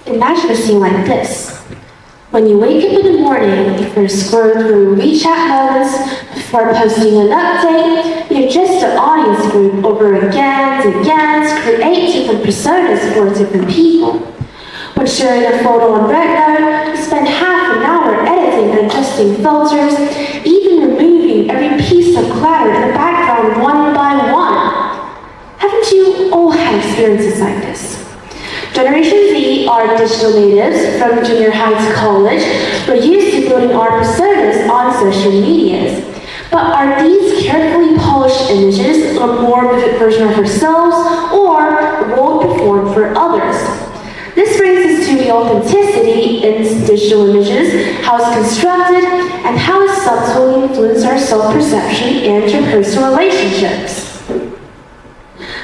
Imagine a scene like this. When you wake up in the morning, you first scroll through WeChat moments before posting an update. You adjust the audience group over again and again to create different personas for different people. When sharing a photo on Rednote, you spend half an hour editing and adjusting filters, even removing every piece of clutter in the background one by one. Haven't you all had experiences like this? Generation Z are digital natives from junior high to college. We're used to building our personas on social medias. But are these carefully polished images a more vivid version of ourselves or a role performed for others? This brings us to the authenticity in digital images, how it's constructed, and how it subtly influences our self-perception and interpersonal relationships.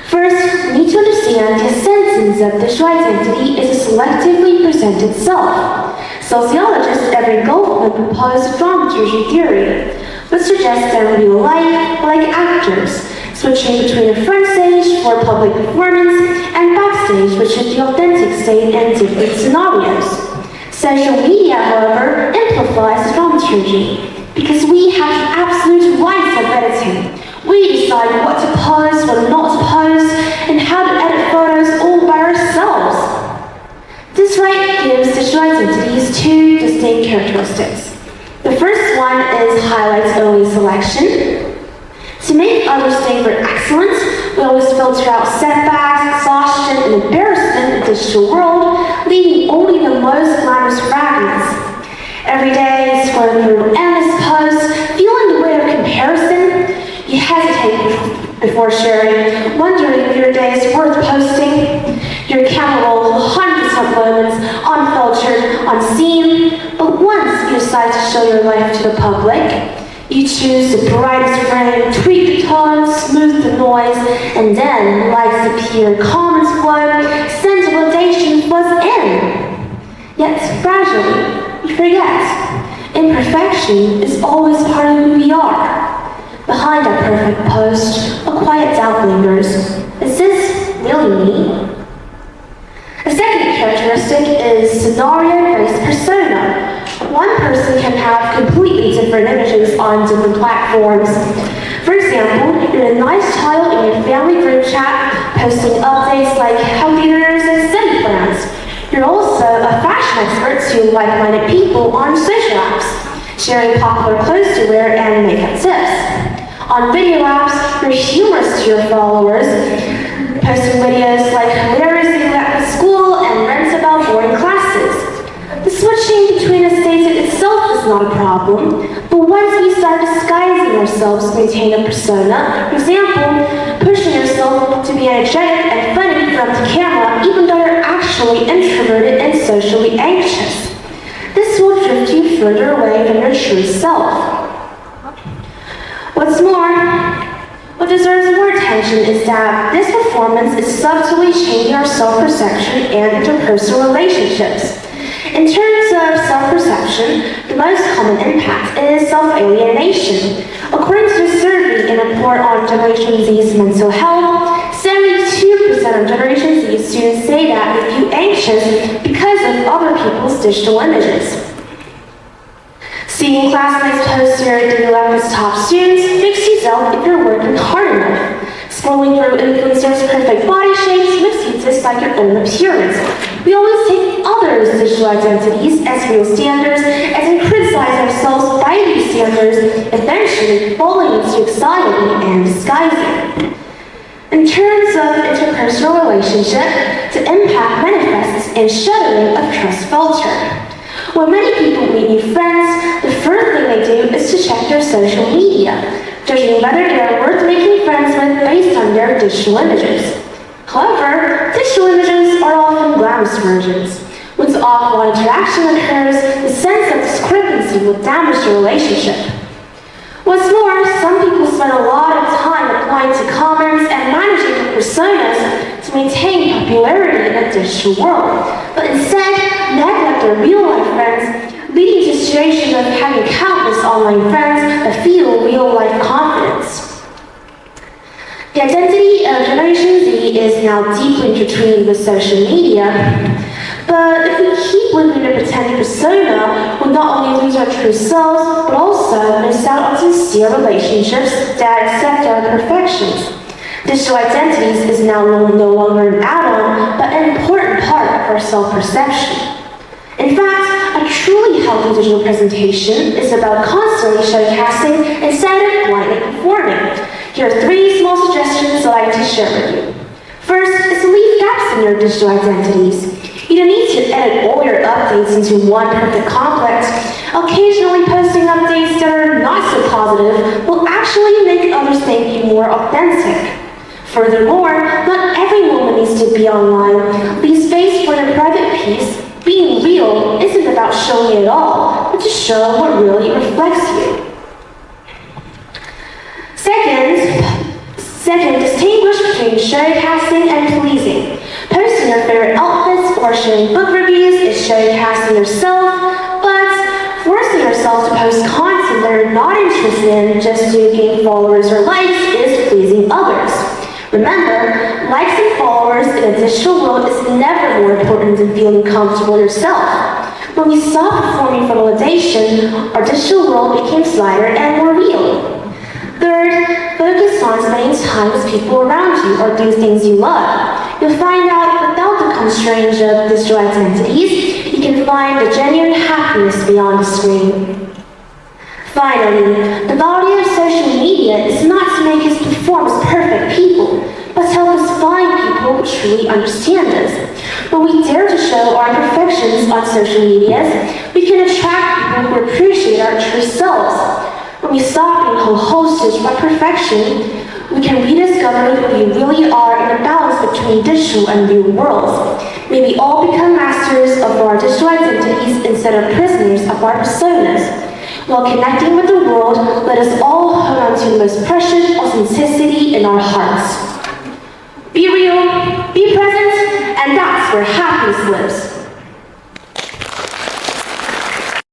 First, we need to understand the essence of digital identity is a selectively presented self. Sociologist Evan Goldman proposed dramaturgy theory, which suggests that in real life, we're like actors, switching between a front stage for public performance and backstage, which is the authentic state in different scenarios. Social media, however, amplifies dramaturgy because we have the absolute right of editing. We decide what to post, what not to post, and how to edit photos all by ourselves. This right gives digital identities two distinct characteristics. The first one is highlights-only selection. To make others think we're excellent, we always filter out setbacks, exhaustion, and embarrassment in the digital world, leaving only the most glamorous fragments. Every day, scrolling through endless posts, feeling the weight of comparison, you hesitate before sharing, wondering if your day is worth posting. Your camera rolls hundreds of moments, unfiltered, unseen, but once you decide to show your life to the public, you choose the brightest frame, tweak the tone, smooth the noise, and then likes appear, comments flow, sense of validation floods in. Yet, gradually, you forget. Imperfection is always part of who we are. Behind a perfect post, a quiet doubt lingers. Is this really me? A second characteristic is scenario-based persona. One person can have completely different images on different platforms. For example, you're a nice child in your family group chat, posting updates like healthy dinners and study plans. You're also a fashion expert to like-minded people on social apps, sharing popular clothes to wear and makeup tips. On video apps, you're humorous to your followers, posting videos like hilarious things at school and rants about boring classes. The switching between the states itself is not a problem, but once we start disguising ourselves to maintain a persona, for example, pushing yourself to be energetic and funny in front of the camera, even though you're actually introverted and socially anxious, this will drift you further away from your true self. What's more, what deserves more attention is that this performance is subtly changing our self-perception and interpersonal relationships. In terms of self-perception, the most common impact is self-alienation. According to a survey in a report on Generation Z's mental health, 72% of Generation Z students say that they feel anxious because of other people's digital images. Seeing classmates post your daily life as top students makes you doubt if you're working hard enough. Scrolling through influencers' perfect body shapes makes you dislike your own appearance. We always take others' digital identities as real standards and then criticize ourselves by these standards, eventually falling into anxiety and disguising. In terms of interpersonal relationship, the impact manifests in shuttering of trust filter. When many people meet new friends, the first thing they do is to check their social media, judging whether they are worth making friends with based on their digital images. However, digital images are often glamorous versions. Once offline interaction occurs, the sense of discrepancy will damage the relationship. What's more, some people spend a lot of time replying to comments and managing their personas to maintain popularity in a digital world, but instead neglect their real-life friends, leading to a situation of having countless online friends that feel real-life confidence. The identity of Generation Z is now deeply intertwined with social media, But if we keep living in a pretended persona, we'll not only lose our true selves, but also miss out on sincere relationships that accept our imperfections. Digital identities is now no longer an add-on, but an important part of our self-perception. In fact, a truly healthy digital presentation is about constantly showcasing instead of blindly conforming. Here are 3 small suggestions I'd like to share with you. First is to leave gaps in your digital identities. You don't need to edit all your updates into one perfect complex. Occasionally posting updates that are not so positive will actually make others think you more authentic. Furthermore, not every moment needs to be online. Leave space for your private peace. Being real isn't about showing it all, but to show what really reflects you. Second, distinguish between showcasing and pleasing. Posting your favorite outfits or sharing book reviews is showcasing yourself, but forcing yourself to post content that you're not interested in just to gain followers or likes is pleasing others. Remember, likes and followers in a digital world is never more important than feeling comfortable yourself. When we stopped performing for validation, our digital world became lighter and more real. Third, focus on spending time with people around you or do things you love. You'll find out without the constraints of digital identities, you can find the genuine happiness beyond the screen. Finally, the value of social media is not to make us perform as perfect people, but to help us find people who truly understand us. When we dare to show our imperfections on social media, we can attract people who appreciate our true selves. When we stop being hostage by perfection, we can rediscover who we really are in a balance between digital and real worlds. May we all become masters of our digital identities instead of prisoners of our personas. While connecting with the world, let us all hold on to the most precious authenticity in our hearts. Be real, be present, and that's where happiness lives.